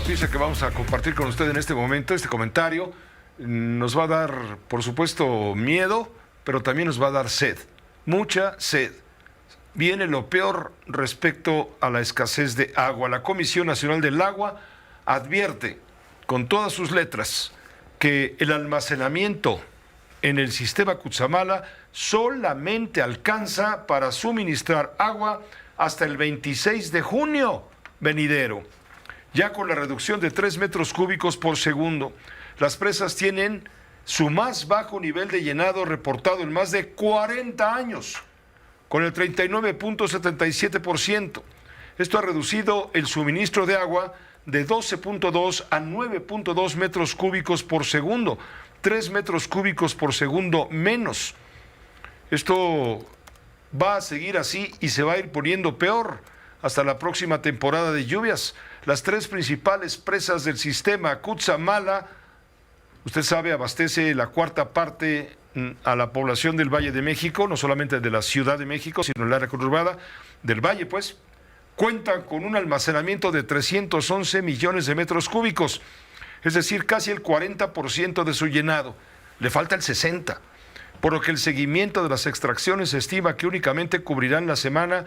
noticia que vamos a compartir con usted en este momento, este comentario, nos va a dar, por supuesto, miedo, pero también nos va a dar sed, mucha sed. Viene lo peor respecto a la escasez de agua. La Comisión Nacional del Agua advierte con todas sus letras que el almacenamiento en el sistema Cutzamala solamente alcanza para suministrar agua hasta el 26 de junio venidero, ya con la reducción de 3 metros cúbicos por segundo. Las presas tienen su más bajo nivel de llenado reportado en más de 40 años, con el 39.77%. Esto ha reducido el suministro de agua de 12.2 a 9.2 metros cúbicos por segundo, 3 metros cúbicos por segundo menos. Esto va a seguir así y se va a ir poniendo peor hasta la próxima temporada de lluvias. Las tres principales presas del sistema Cutzamala, usted sabe, abastece la cuarta parte a la población del Valle de México, no solamente de la Ciudad de México, sino el área conurbada del Valle, pues, cuentan con un almacenamiento de 311 millones de metros cúbicos, es decir, casi el 40% de su llenado. Le falta el 60%, por lo que el seguimiento de las extracciones se estima que únicamente cubrirán la semana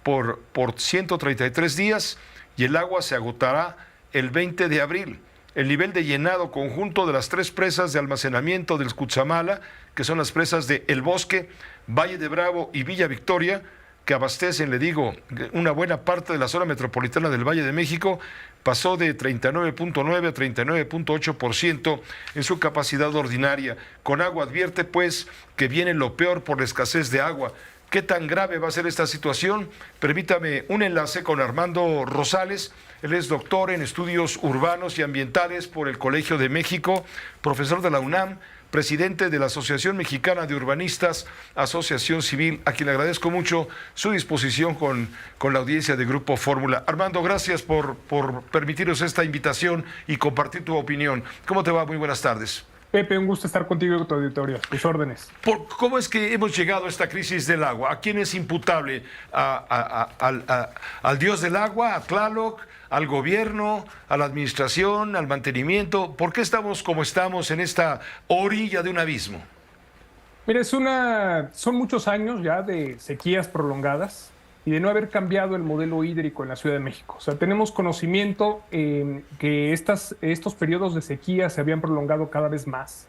por 133 días y el agua se agotará el 20 de abril. El nivel de llenado conjunto de las tres presas de almacenamiento del Cutzamala, que son las presas de El Bosque, Valle de Bravo y Villa Victoria, que abastecen, le digo, una buena parte de la zona metropolitana del Valle de México, pasó de 39.9 a 39.8% en su capacidad ordinaria. Conagua advierte, pues, que viene lo peor por la escasez de agua. ¿Qué tan grave va a ser esta situación? Permítame un enlace con Armando Rosales. Él es doctor en estudios urbanos y ambientales por el Colegio de México, profesor de la UNAM, presidente de la Asociación Mexicana de Urbanistas, Asociación Civil, a quien le agradezco mucho su disposición con la audiencia de Grupo Fórmula. Armando, gracias por permitirnos esta invitación y compartir tu opinión. ¿Cómo te va? Muy buenas tardes. Pepe, un gusto estar contigo y tu auditorio. Tus órdenes. ¿Cómo es que hemos llegado a esta crisis del agua? ¿A quién es imputable? ¿Al dios del agua? ¿A Tlaloc? ¿Al gobierno? ¿A la administración? ¿Al mantenimiento? ¿Por qué estamos como estamos en esta orilla de un abismo? Mira, son muchos años ya de sequías prolongadas y de no haber cambiado el modelo hídrico en la Ciudad de México. O sea, tenemos conocimiento que estos periodos de sequía se habían prolongado cada vez más.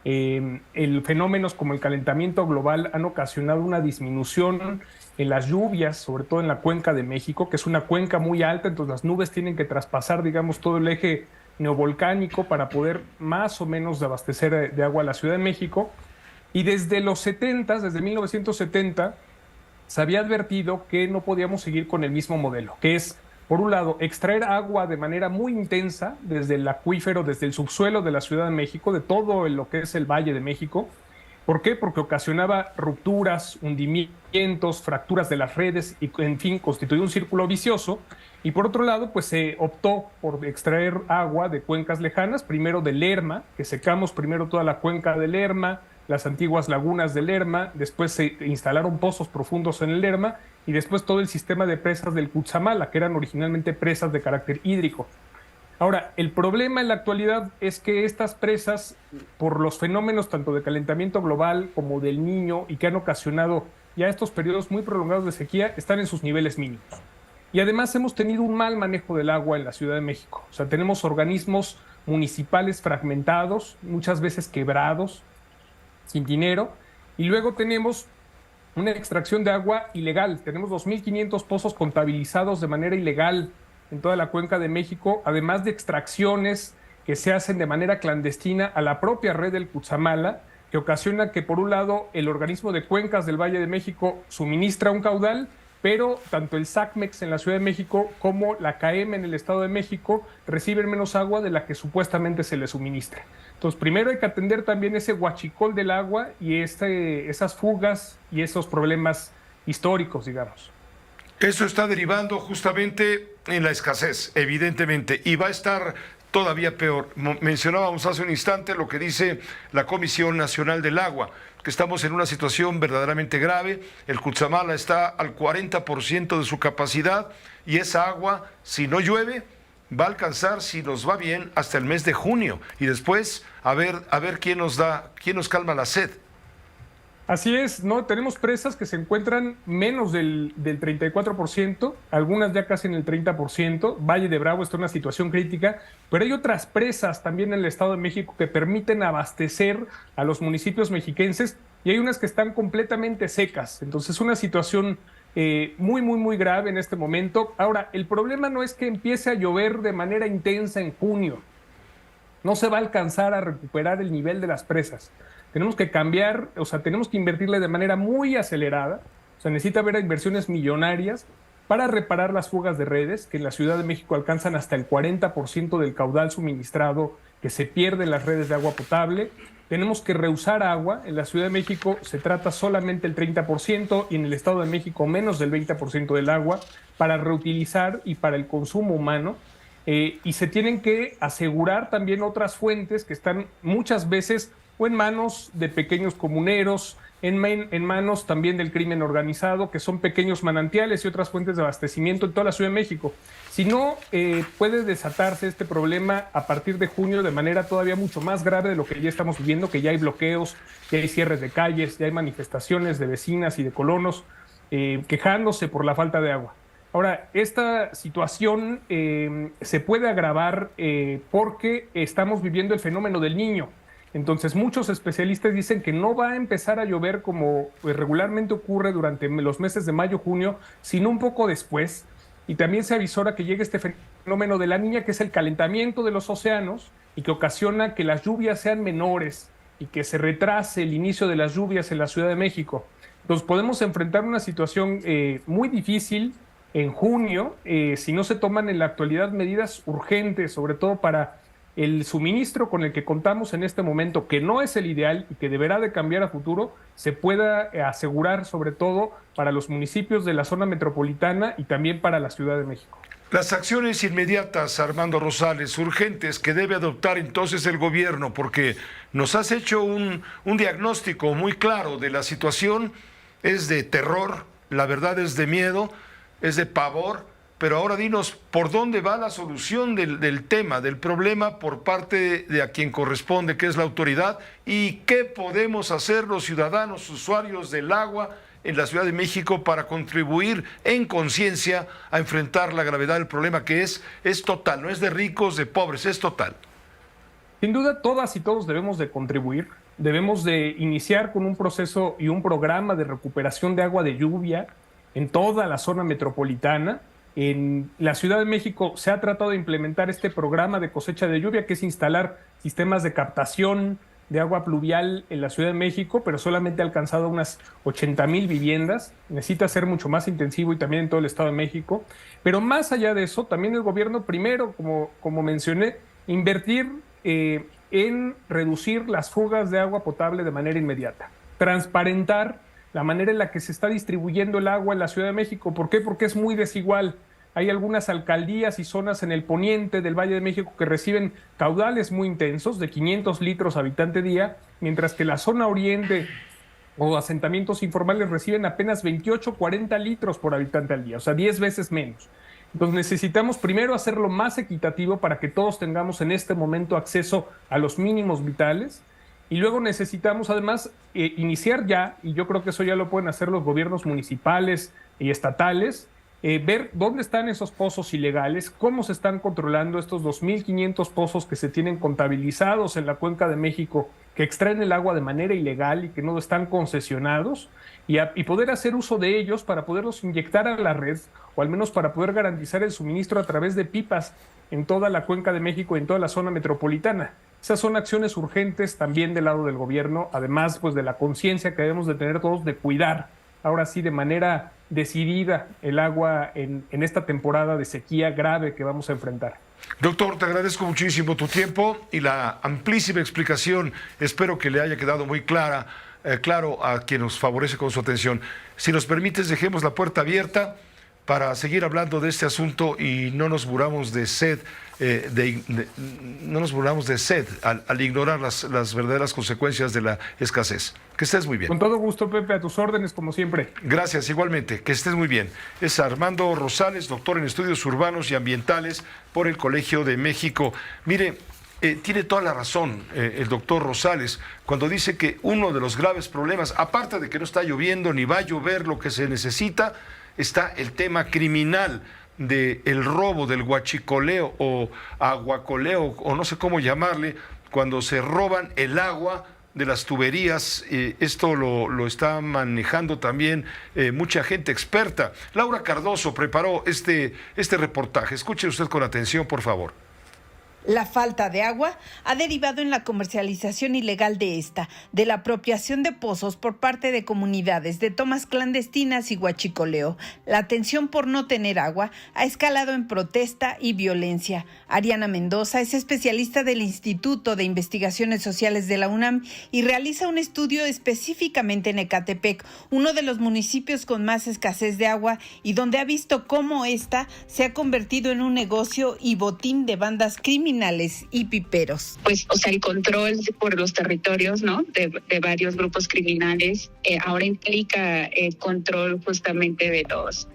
Fenómenos como el calentamiento global han ocasionado una disminución en las lluvias, sobre todo en la cuenca de México, que es una cuenca muy alta, entonces las nubes tienen que traspasar, digamos, todo el eje neovolcánico para poder más o menos abastecer de agua a la Ciudad de México. Y desde los 70, desde 1970, se había advertido que no podíamos seguir con el mismo modelo, que es, por un lado, extraer agua de manera muy intensa desde el acuífero, desde el subsuelo de la Ciudad de México, de todo lo que es el Valle de México. ¿Por qué? Porque ocasionaba rupturas, hundimientos, fracturas de las redes y, en fin, constituía un círculo vicioso. Y por otro lado, pues se optó por extraer agua de cuencas lejanas, primero de Lerma, que secamos primero toda la cuenca de Lerma, las antiguas lagunas del Lerma, después se instalaron pozos profundos en el Lerma y después todo el sistema de presas del Cutzamala, que eran originalmente presas de carácter hídrico. Ahora, el problema en la actualidad es que estas presas, por los fenómenos tanto de calentamiento global como del Niño y que han ocasionado ya estos periodos muy prolongados de sequía, están en sus niveles mínimos. Y además hemos tenido un mal manejo del agua en la Ciudad de México. O sea, tenemos organismos municipales fragmentados, muchas veces quebrados, sin dinero, y luego tenemos una extracción de agua ilegal. Tenemos 2.500 pozos contabilizados de manera ilegal en toda la cuenca de México, además de extracciones que se hacen de manera clandestina a la propia red del Cutzamala, que ocasiona que, por un lado, el organismo de cuencas del Valle de México suministra un caudal, pero tanto el SACMEX en la Ciudad de México como la CAEM en el Estado de México reciben menos agua de la que supuestamente se les suministra. Entonces, primero hay que atender también ese huachicol del agua y esas fugas y esos problemas históricos, digamos. Eso está derivando justamente en la escasez, evidentemente, y va a estar todavía peor. Mencionábamos hace un instante lo que dice la Comisión Nacional del Agua, que estamos en una situación verdaderamente grave. El Cutzamala está al 40% de su capacidad y esa agua, si no llueve, va a alcanzar, si nos va bien, hasta el mes de junio. Y después, a ver quién nos calma la sed. Así es, ¿no? Tenemos presas que se encuentran menos del 34%, algunas ya casi en el 30%. Valle de Bravo está en una situación crítica, pero hay otras presas también en el Estado de México que permiten abastecer a los municipios mexiquenses y hay unas que están completamente secas. Entonces, una situación muy grave en este momento. Ahora, el problema no es que empiece a llover de manera intensa en junio. No se va a alcanzar a recuperar el nivel de las presas. Tenemos que cambiar, o sea, tenemos que invertirle de manera muy acelerada. O sea, necesita haber inversiones millonarias para reparar las fugas de redes, que en la Ciudad de México alcanzan hasta el 40% del caudal suministrado que se pierde en las redes de agua potable. Tenemos que reusar agua. En la Ciudad de México se trata solamente el 30% y en el Estado de México menos del 20% del agua para reutilizar y para el consumo humano. Y se tienen que asegurar también otras fuentes que están muchas veces o en manos de pequeños comuneros, en manos también del crimen organizado, que son pequeños manantiales y otras fuentes de abastecimiento en toda la Ciudad de México. Si no, puede desatarse este problema a partir de junio de manera todavía mucho más grave de lo que ya estamos viviendo, que ya hay bloqueos, ya hay cierres de calles, ya hay manifestaciones de vecinas y de colonos quejándose por la falta de agua. Ahora, esta situación se puede agravar porque estamos viviendo el fenómeno del Niño. Entonces, muchos especialistas dicen que no va a empezar a llover como regularmente ocurre durante los meses de mayo, junio, sino un poco después. Y también se avisora que llegue este fenómeno de la Niña, que es el calentamiento de los océanos y que ocasiona que las lluvias sean menores y que se retrase el inicio de las lluvias en la Ciudad de México. Entonces, podemos enfrentar una situación muy difícil en junio si no se toman en la actualidad medidas urgentes, sobre todo para el suministro con el que contamos en este momento, que no es el ideal y que deberá de cambiar a futuro, se pueda asegurar sobre todo para los municipios de la zona metropolitana y también para la Ciudad de México. Las acciones inmediatas, Armando Rosales, urgentes, que debe adoptar entonces el gobierno, porque nos has hecho un diagnóstico muy claro de la situación, es de terror, la verdad es de miedo, es de pavor. Pero ahora dinos, ¿por dónde va la solución del tema, del problema por parte de a quien corresponde, que es la autoridad? ¿Y qué podemos hacer los ciudadanos, usuarios del agua en la Ciudad de México para contribuir en conciencia a enfrentar la gravedad del problema que es total, no es de ricos, de pobres, es total? Sin duda, todas y todos debemos de contribuir. Debemos de iniciar con un proceso y un programa de recuperación de agua de lluvia en toda la zona metropolitana. En la Ciudad de México se ha tratado de implementar este programa de cosecha de lluvia, que es instalar sistemas de captación de agua pluvial en la Ciudad de México, pero solamente ha alcanzado unas 80,000 viviendas. Necesita ser mucho más intensivo y también en todo el Estado de México. Pero más allá de eso, también el gobierno primero, como mencioné, invertir en reducir las fugas de agua potable de manera inmediata, transparentar la manera en la que se está distribuyendo el agua en la Ciudad de México. ¿Por qué? Porque es muy desigual. Hay algunas alcaldías y zonas en el poniente del Valle de México que reciben caudales muy intensos, de 500 litros habitante día, mientras que la zona oriente o asentamientos informales reciben apenas 28, 40 litros por habitante al día, o sea, 10 veces menos. Entonces necesitamos primero hacerlo más equitativo para que todos tengamos en este momento acceso a los mínimos vitales. Y luego necesitamos además iniciar ya, y yo creo que eso ya lo pueden hacer los gobiernos municipales y estatales, ver dónde están esos pozos ilegales, cómo se están controlando estos 2,500 pozos que se tienen contabilizados en la Cuenca de México, que extraen el agua de manera ilegal y que no están concesionados, y poder hacer uso de ellos para poderlos inyectar a la red, o al menos para poder garantizar el suministro a través de pipas en toda la Cuenca de México y en toda la zona metropolitana. Esas son acciones urgentes también del lado del gobierno, además pues de la conciencia que debemos de tener todos de cuidar, ahora sí, de manera decidida el agua en esta temporada de sequía grave que vamos a enfrentar. Doctor, te agradezco muchísimo tu tiempo y la amplísima explicación. Espero que le haya quedado muy claro a quien nos favorece con su atención. Si nos permites, dejemos la puerta abierta para seguir hablando de este asunto y no nos burlamos de sed, no nos burlamos de sed al ignorar las verdaderas consecuencias de la escasez. Que estés muy bien. Con todo gusto, Pepe, a tus órdenes, como siempre. Gracias, igualmente. Que estés muy bien. Es Armando Rosales, doctor en estudios urbanos y ambientales por el Colegio de México. Mire, tiene toda la razón el doctor Rosales cuando dice que uno de los graves problemas, aparte de que no está lloviendo ni va a llover lo que se necesita, está el tema criminal del robo, del huachicoleo o aguacoleo, o no sé cómo llamarle, cuando se roban el agua de las tuberías. Esto lo está manejando también mucha gente experta. Laura Cardoso preparó este reportaje. Escuche usted con atención, por favor. La falta de agua ha derivado en la comercialización ilegal de esta, de la apropiación de pozos por parte de comunidades, de tomas clandestinas y huachicoleo. La tensión por no tener agua ha escalado en protesta y violencia. Ariana Mendoza es especialista del Instituto de Investigaciones Sociales de la UNAM y realiza un estudio específicamente en Ecatepec, uno de los municipios con más escasez de agua y donde ha visto cómo esta se ha convertido en un negocio y botín de bandas criminales y piperos. Pues, el control por los territorios, ¿no? De varios grupos criminales, ahora implica el control justamente de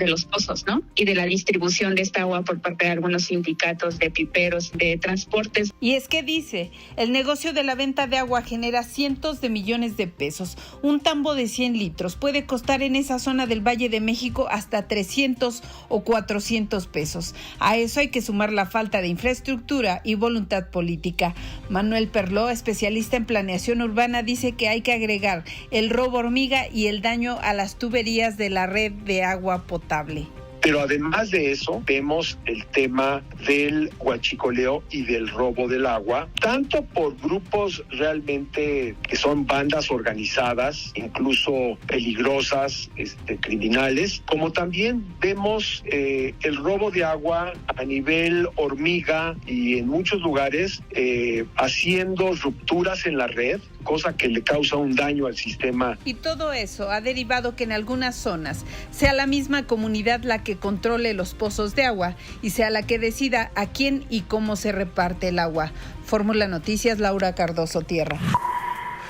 los pozos, ¿no? Y de la distribución de esta agua por parte de algunos sindicatos de piperos, de transportes. Y es que dice, el negocio de la venta de agua genera cientos de millones de pesos. Un tambo de 100 litros puede costar en esa zona del Valle de México hasta 300 o 400 pesos. A eso hay que sumar la falta de infraestructura y voluntad política. Manuel Perló, especialista en planeación urbana, dice que hay que agregar el robo hormiga y el daño a las tuberías de la red de agua potable. Pero además de eso, vemos el tema del huachicoleo y del robo del agua, tanto por grupos realmente que son bandas organizadas, incluso peligrosas, criminales, como también vemos el robo de agua a nivel hormiga y en muchos lugares haciendo rupturas en la red, cosa que le causa un daño al sistema. Y todo eso ha derivado que en algunas zonas sea la misma comunidad la que controle los pozos de agua y sea la que decida a quién y cómo se reparte el agua. Fórmula Noticias, Laura Cardoso Tierra.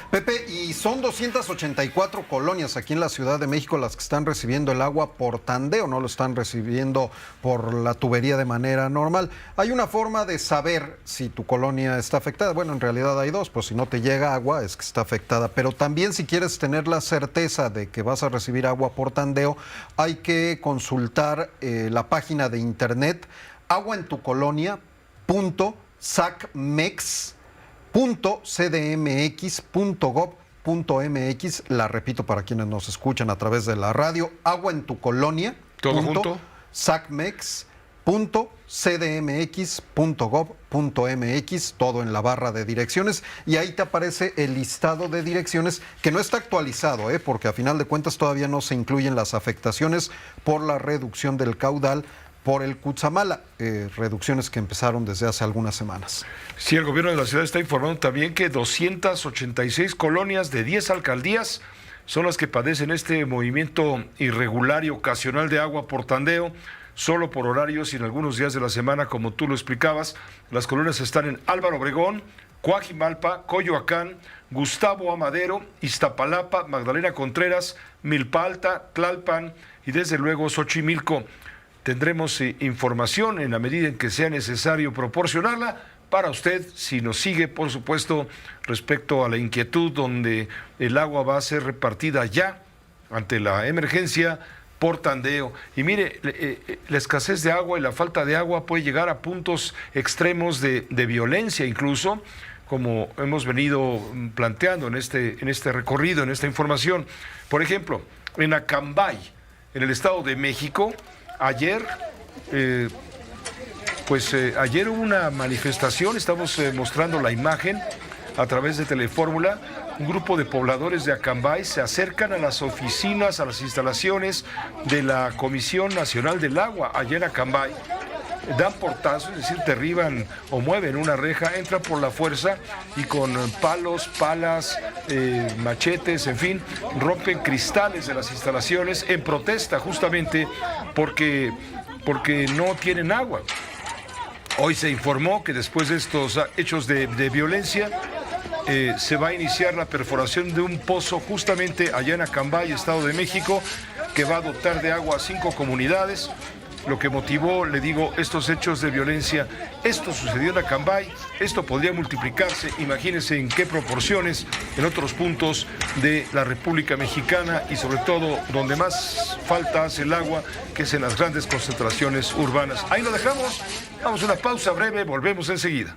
Pepe, y son 284 colonias aquí en la Ciudad de México las que están recibiendo el agua por tandeo, no lo están recibiendo por la tubería de manera normal. Hay una forma de saber si tu colonia está afectada. Bueno, en realidad hay dos, pues si no te llega agua es que está afectada. Pero también si quieres tener la certeza de que vas a recibir agua por tandeo, hay que consultar la página de internet aguaentucolonia.cdmx.gov.mx, la repito para quienes nos escuchan a través de la radio, aguaentucolonia.sacmex.cdmx.gov.mx, todo en la barra de direcciones, y ahí te aparece el listado de direcciones que no está actualizado, porque a final de cuentas todavía no se incluyen las afectaciones por la reducción del caudal por el Cutzamala, reducciones que empezaron desde hace algunas semanas. Sí, el gobierno de la ciudad está informando también que 286 colonias de 10 alcaldías son las que padecen este movimiento irregular y ocasional de agua por tandeo, solo por horarios y en algunos días de la semana, como tú lo explicabas. Las colonias están en Álvaro Obregón, Coajimalpa, Coyoacán, Gustavo Amadero, Iztapalapa, Magdalena Contreras, Milpa Alta, Tlalpan y desde luego Xochimilco. Tendremos información en la medida en que sea necesario proporcionarla para usted, si nos sigue, por supuesto, respecto a la inquietud donde el agua va a ser repartida ya ante la emergencia por tandeo. Y mire, la escasez de agua y la falta de agua puede llegar a puntos extremos de violencia incluso, como hemos venido planteando en este recorrido, en esta información. Por ejemplo, en Acambay, en el Estado de México, ayer hubo una manifestación, estamos mostrando la imagen a través de Telefórmula. Un grupo de pobladores de Acambay se acercan a las oficinas, a las instalaciones de la Comisión Nacional del Agua, allá en Acambay, dan portazos, es decir, derriban o mueven una reja, entran por la fuerza y con palos, palas, machetes, en fin, rompen cristales de las instalaciones en protesta justamente porque no tienen agua. Hoy se informó que después de estos hechos de violencia se va a iniciar la perforación de un pozo justamente allá en Acambay, Estado de México, que va a dotar de agua a 5 comunidades. Lo que motivó, le digo, estos hechos de violencia. Esto sucedió en Acambay, esto podría multiplicarse, imagínense en qué proporciones, en otros puntos de la República Mexicana y sobre todo donde más falta hace el agua, que es en las grandes concentraciones urbanas. Ahí lo dejamos, damos una pausa breve, volvemos enseguida.